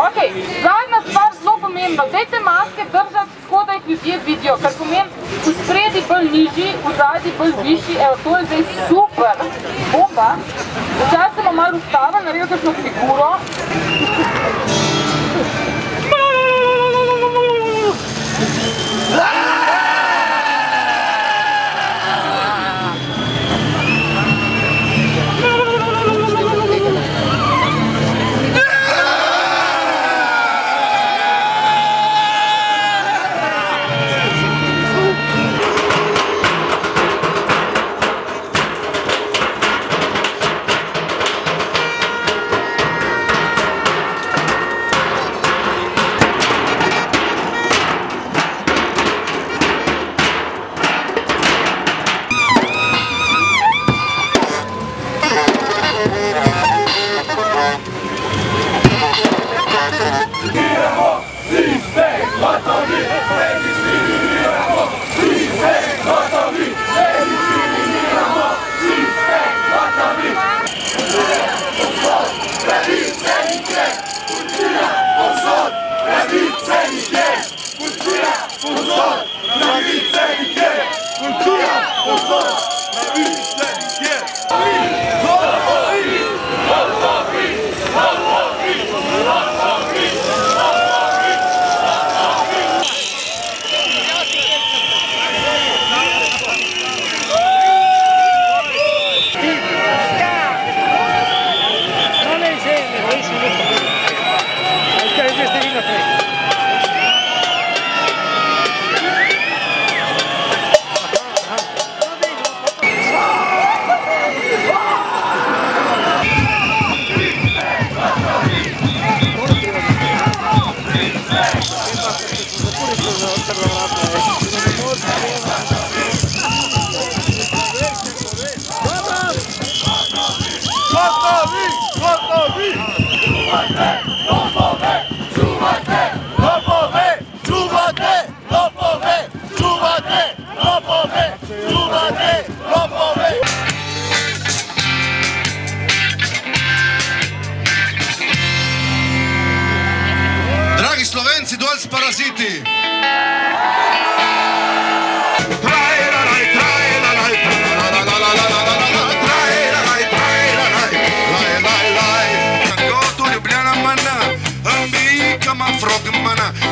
Ok, zadnja stvar zelo pomembna. Dajte maske držati tako, da jih ljudje vidijo, kar pomeni v spredi bolj nižji, v zadnji bolj višji. Evo, to je zdaj super. Bomba. Včasih sem malo ustavila, naredil kakšno figuro. Dragi Slovenci, dol s paraziti!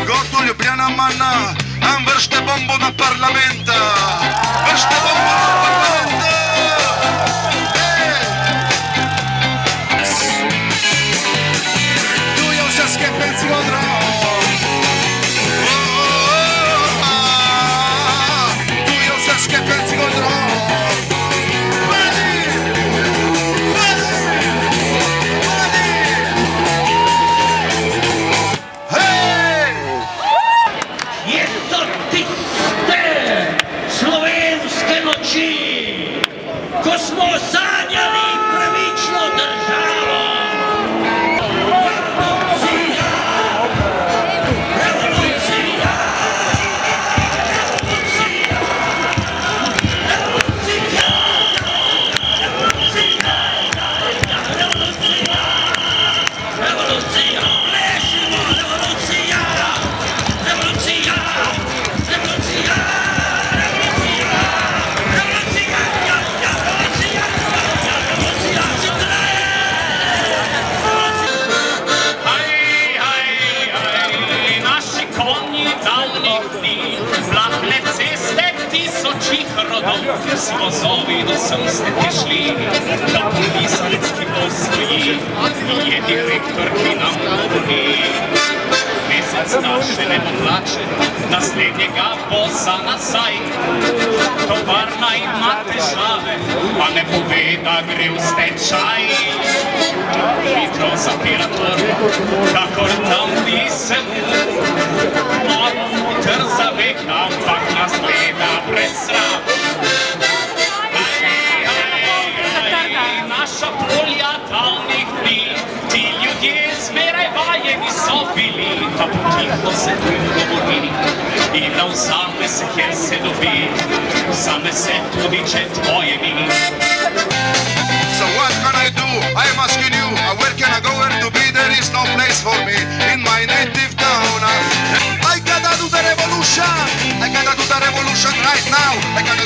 Gotu Ljubljana mana, vršte bombo na parlamenta, vršte bombo na parlamenta. Tu je vse skepenci odrao, tu je vse skepenci odrao. Ko smo sanjali pravično državo. Revolucija! Revolucija! Revolucija! Revolucija! Revolucija! Revolucija! Plešimo! Revolucija! Revolucija! Revolucija! S vozovi do sem ste prišli, da polizalec, ki postoji, je direktor, ki nam govori. Mesec da še ne bo plače, naslednjega bo za nazaj. Tovarna ima težave, pa ne pove, da gre v stečaj. Hitro zapira torbo, kakor tam bi se malo motor zaveka, ampak nas gleda brez srama. Naša polja davnih dni, ti ljudje zmeraj vajeni so bili, pa potiho se tu govori in da vzame se, kjer se dobi, vzame se tudi, če tvoje ni. So what can I do? I'm asking you, where can I go, where to be? There is no place for me in my prav,